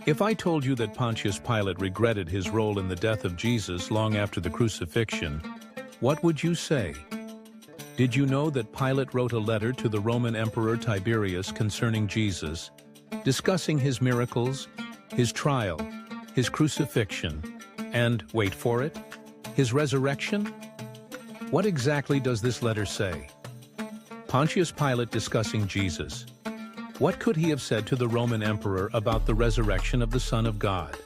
If I told you that Pontius Pilate regretted his role in the death of Jesus long after the crucifixion, what would you say? Did you know that Pilate wrote a letter to the Roman Emperor Tiberius concerning Jesus, discussing his miracles, his trial, his crucifixion, and, wait for it, his resurrection? What exactly does this letter say? Pontius Pilate discussing Jesus. What could he have said to the Roman emperor about the resurrection of the Son of God?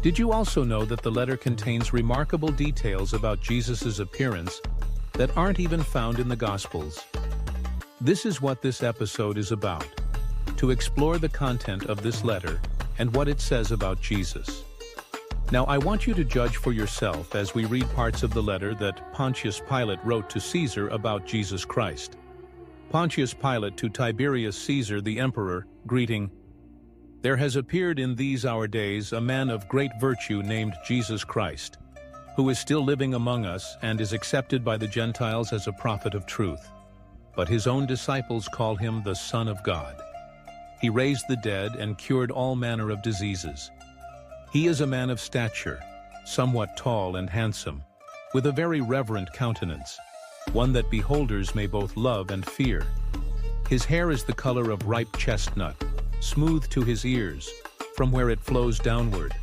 Did you also know that the letter contains remarkable details about Jesus' appearance that aren't even found in the Gospels? This is what this episode is about, to explore the content of this letter and what it says about Jesus. Now, I want you to judge for yourself as we read parts of the letter that Pontius Pilate wrote to Caesar about Jesus Christ. Pontius Pilate to Tiberius Caesar the Emperor, greeting, "There has appeared in these our days a man of great virtue named Jesus Christ, who is still living among us and is accepted by the Gentiles as a prophet of truth. But his own disciples call him the Son of God. He raised the dead and cured all manner of diseases. He is a man of stature, somewhat tall and handsome, with a very reverent countenance, one that beholders may both love and fear. His hair is the color of ripe chestnut, smooth to his ears, from where it flows downward,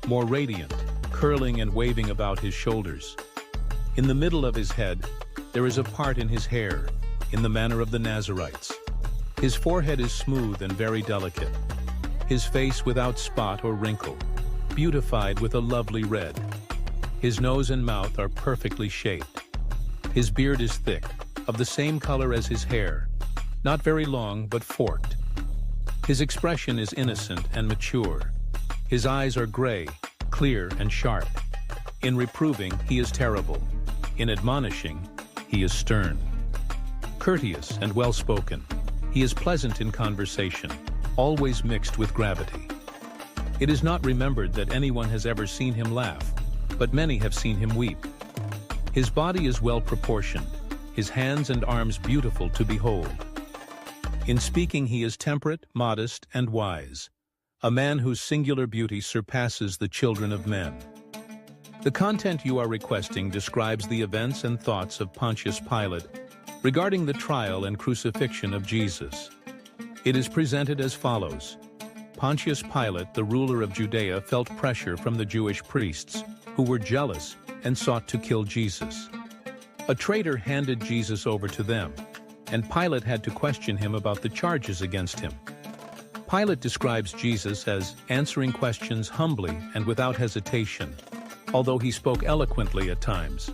more radiant, curling and waving about his shoulders. In the middle of his head, there is a part in his hair, in the manner of the Nazarites. His forehead is smooth and very delicate, his face without spot or wrinkle, beautified with a lovely red. His nose and mouth are perfectly shaped. His beard is thick, of the same color as his hair, not very long but forked. His expression is innocent and mature. His eyes are gray, clear and sharp. In reproving, he is terrible. In admonishing, he is stern. Courteous and well-spoken, he is pleasant in conversation, always mixed with gravity. It is not remembered that anyone has ever seen him laugh, but many have seen him weep. His body is well proportioned, his hands and arms beautiful to behold. In speaking he is temperate, modest, and wise, a man whose singular beauty surpasses the children of men. The content you are requesting describes the events and thoughts of Pontius Pilate regarding the trial and crucifixion of Jesus. It is presented as follows. Pontius Pilate, the ruler of Judea, felt pressure from the Jewish priests, who were jealous and sought to kill Jesus. A traitor handed Jesus over to them, and Pilate had to question him about the charges against him. Pilate describes Jesus as answering questions humbly and without hesitation, although he spoke eloquently at times.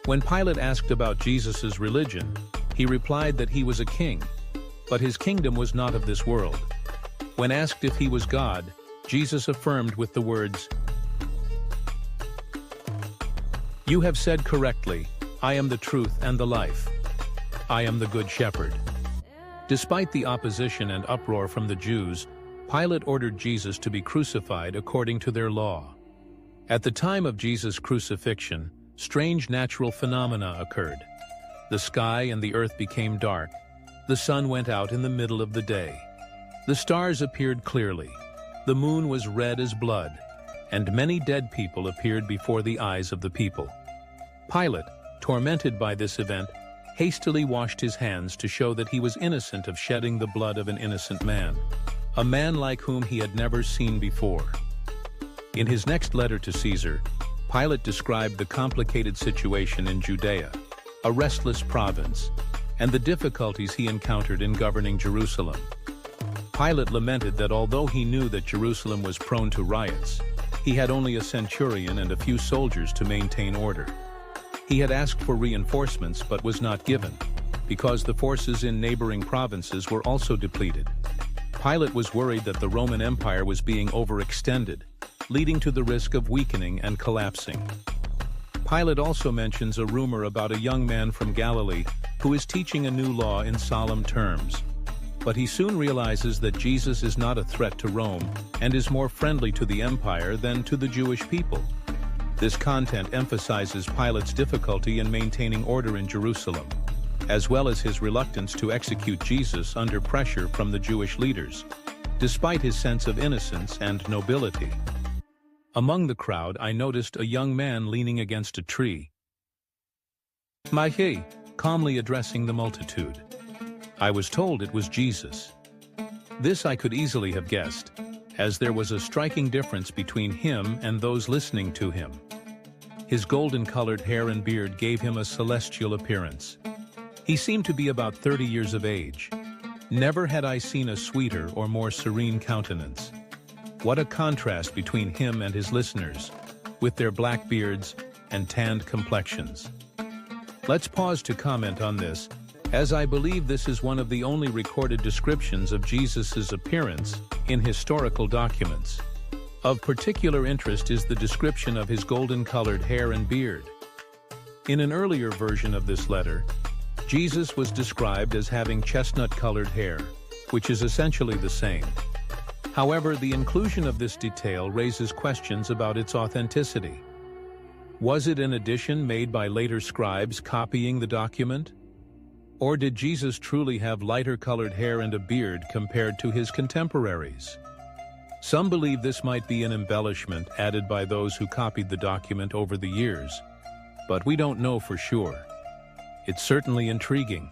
When Pilate asked about Jesus' religion, he replied that he was a king, but his kingdom was not of this world. When asked if he was God, Jesus affirmed with the words, "You have said correctly, I am the truth and the life. I am the good shepherd." Despite the opposition and uproar from the Jews, Pilate ordered Jesus to be crucified according to their law. At the time of Jesus' crucifixion, strange natural phenomena occurred. The sky and the earth became dark. The sun went out in the middle of the day. The stars appeared clearly. The moon was red as blood, and many dead people appeared before the eyes of the people. Pilate, tormented by this event, hastily washed his hands to show that he was innocent of shedding the blood of an innocent man, a man like whom he had never seen before. In his next letter to Caesar, Pilate described the complicated situation in Judea, a restless province, and the difficulties he encountered in governing Jerusalem. Pilate lamented that although he knew that Jerusalem was prone to riots, he had only a centurion and a few soldiers to maintain order. He had asked for reinforcements but was not given, because the forces in neighboring provinces were also depleted. Pilate was worried that the Roman Empire was being overextended, leading to the risk of weakening and collapsing. Pilate also mentions a rumor about a young man from Galilee who is teaching a new law in solemn terms. But he soon realizes that Jesus is not a threat to Rome and is more friendly to the empire than to the Jewish people. This content emphasizes Pilate's difficulty in maintaining order in Jerusalem, as well as his reluctance to execute Jesus under pressure from the Jewish leaders. despite his sense of innocence and nobility. Among the crowd, I noticed a young man leaning against a tree, calmly addressing the multitude. I was told it was Jesus. This I could easily have guessed, as there was a striking difference between him and those listening to him. His golden-colored hair and beard gave him a celestial appearance. He seemed to be about 30 years of age. Never had I seen a sweeter or more serene countenance. What a contrast between him and his listeners, with their black beards and tanned complexions. Let's pause to comment on this, as I believe this is one of the only recorded descriptions of Jesus' appearance in historical documents. Of particular interest is the description of his golden-colored hair and beard. In an earlier version of this letter, Jesus was described as having chestnut-colored hair, which is essentially the same. However, the inclusion of this detail raises questions about its authenticity. Was it an addition made by later scribes copying the document? Or did Jesus truly have lighter-colored hair and a beard compared to his contemporaries? Some believe this might be an embellishment added by those who copied the document over the years, but we don't know for sure. It's certainly intriguing.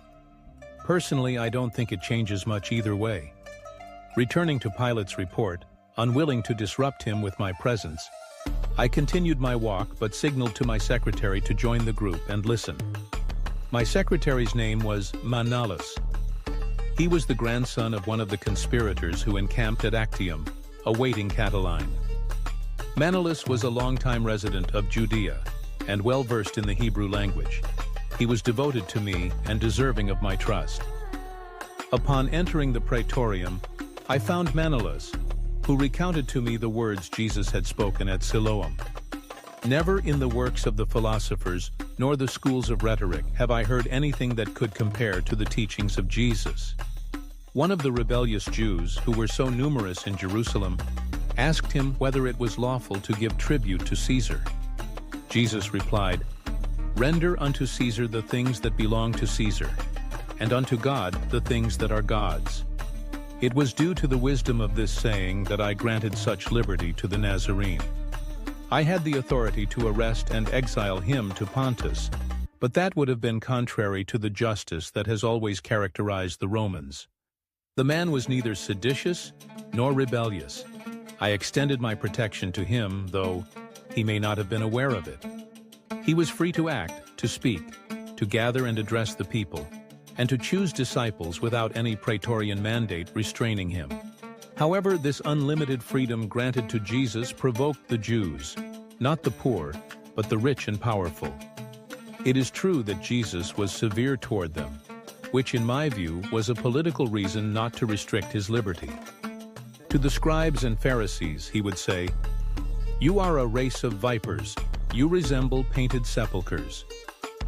Personally, I don't think it changes much either way. Returning to Pilate's report, unwilling to disrupt him with my presence, I continued my walk but signaled to my secretary to join the group and listen. My secretary's name was Manalus. He was the grandson of one of the conspirators who encamped at Actium, awaiting Catiline. Manalus was a longtime resident of Judea and well-versed in the Hebrew language. He was devoted to me and deserving of my trust. Upon entering the praetorium, I found Manalus, who recounted to me the words Jesus had spoken at Siloam. Never in the works of the philosophers, nor the schools of rhetoric, have I heard anything that could compare to the teachings of Jesus. One of the rebellious Jews, who were so numerous in Jerusalem, asked him whether it was lawful to give tribute to Caesar. Jesus replied, "Render unto Caesar the things that belong to Caesar, and unto God the things that are God's." It was due to the wisdom of this saying that I granted such liberty to the Nazarene. I had the authority to arrest and exile him to Pontus, but that would have been contrary to the justice that has always characterized the Romans. The man was neither seditious nor rebellious. I extended my protection to him, though he may not have been aware of it. He was free to act, to speak, to gather and address the people, and to choose disciples without any praetorian mandate restraining him. However, this unlimited freedom granted to Jesus provoked the Jews, not the poor, but the rich and powerful. It is true that Jesus was severe toward them, which in my view was a political reason not to restrict his liberty. To the scribes and Pharisees he would say, "You are a race of vipers, you resemble painted sepulchres."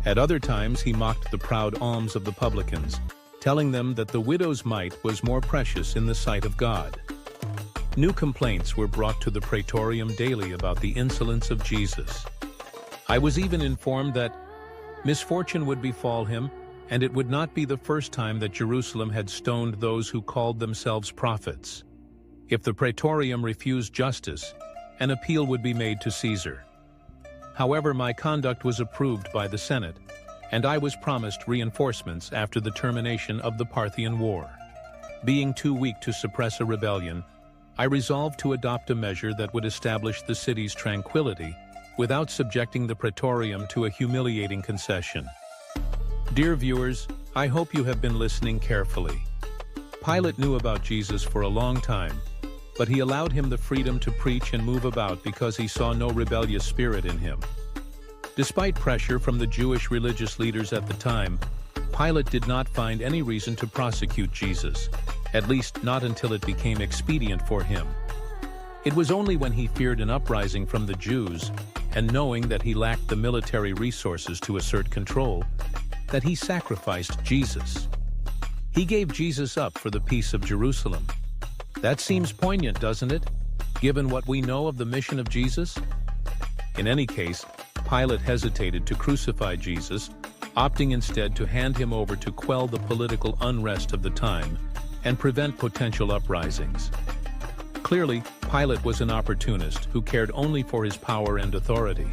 At other times he mocked the proud alms of the publicans, telling them that the widow's mite was more precious in the sight of God. New complaints were brought to the praetorium daily about the insolence of Jesus. I was even informed that misfortune would befall him, and it would not be the first time that Jerusalem had stoned those who called themselves prophets. If the praetorium refused justice, an appeal would be made to Caesar. However, my conduct was approved by the Senate, and I was promised reinforcements after the termination of the Parthian War. Being too weak to suppress a rebellion, I resolved to adopt a measure that would establish the city's tranquility without subjecting the praetorium to a humiliating concession. Dear viewers, I hope you have been listening carefully. Pilate knew about Jesus for a long time, but he allowed him the freedom to preach and move about because he saw no rebellious spirit in him. Despite pressure from the Jewish religious leaders at the time, Pilate did not find any reason to prosecute Jesus, at least not until it became expedient for him. It was only when he feared an uprising from the Jews, and knowing that he lacked the military resources to assert control, that he sacrificed Jesus. He gave Jesus up for the peace of Jerusalem. That seems poignant, doesn't it, given what we know of the mission of Jesus? In any case, Pilate hesitated to crucify Jesus, opting instead to hand him over to quell the political unrest of the time and prevent potential uprisings. Clearly, Pilate was an opportunist who cared only for his power and authority.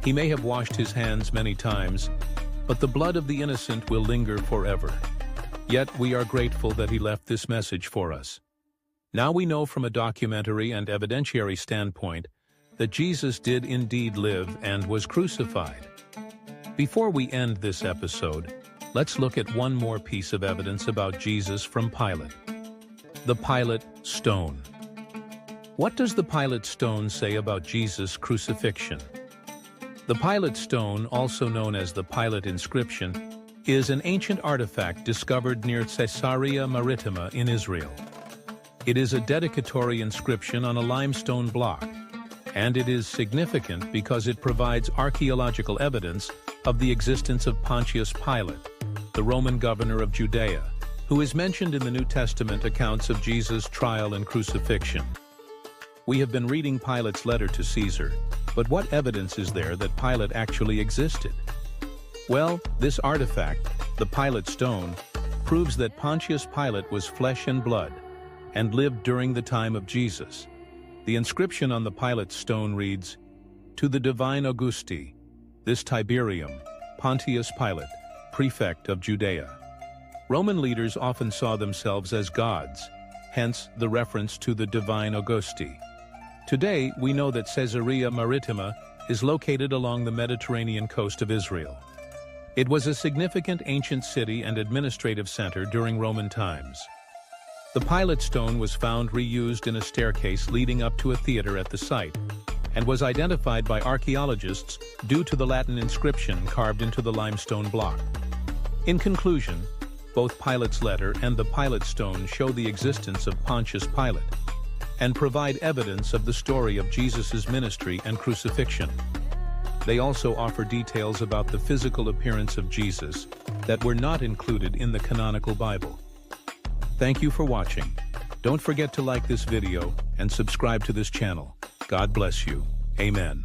He may have washed his hands many times, but the blood of the innocent will linger forever. Yet we are grateful that he left this message for us. Now we know from a documentary and evidentiary standpoint that Jesus did indeed live and was crucified. Before we end this episode, let's look at one more piece of evidence about Jesus from Pilate. The Pilate stone. What does the Pilate stone say about Jesus' crucifixion? The Pilate stone, also known as the Pilate inscription, is an ancient artifact discovered near Caesarea Maritima in Israel. It is a dedicatory inscription on a limestone block, and it is significant because it provides archaeological evidence of the existence of Pontius Pilate, the Roman governor of Judea, who is mentioned in the New Testament accounts of Jesus' trial and crucifixion. We have been reading Pilate's letter to Caesar, but what evidence is there that Pilate actually existed? Well, this artifact, the Pilate stone, proves that Pontius Pilate was flesh and blood and lived during the time of Jesus. The inscription on the Pilate stone reads, "To the divine Augusti, this Tiberium, Pontius Pilate, prefect of Judea." Roman leaders often saw themselves as gods, hence the reference to the divine Augusti. Today, we know that Caesarea Maritima is located along the Mediterranean coast of Israel. It was a significant ancient city and administrative center during Roman times. The Pilate stone was found reused in a staircase leading up to a theater at the site, and was identified by archaeologists due to the Latin inscription carved into the limestone block. In conclusion, both Pilate's letter and the Pilate stone show the existence of Pontius Pilate, and provide evidence of the story of Jesus' ministry and crucifixion. They also offer details about the physical appearance of Jesus that were not included in the canonical Bible. Thank you for watching. Don't forget to like this video and subscribe to this channel. God bless you. Amen.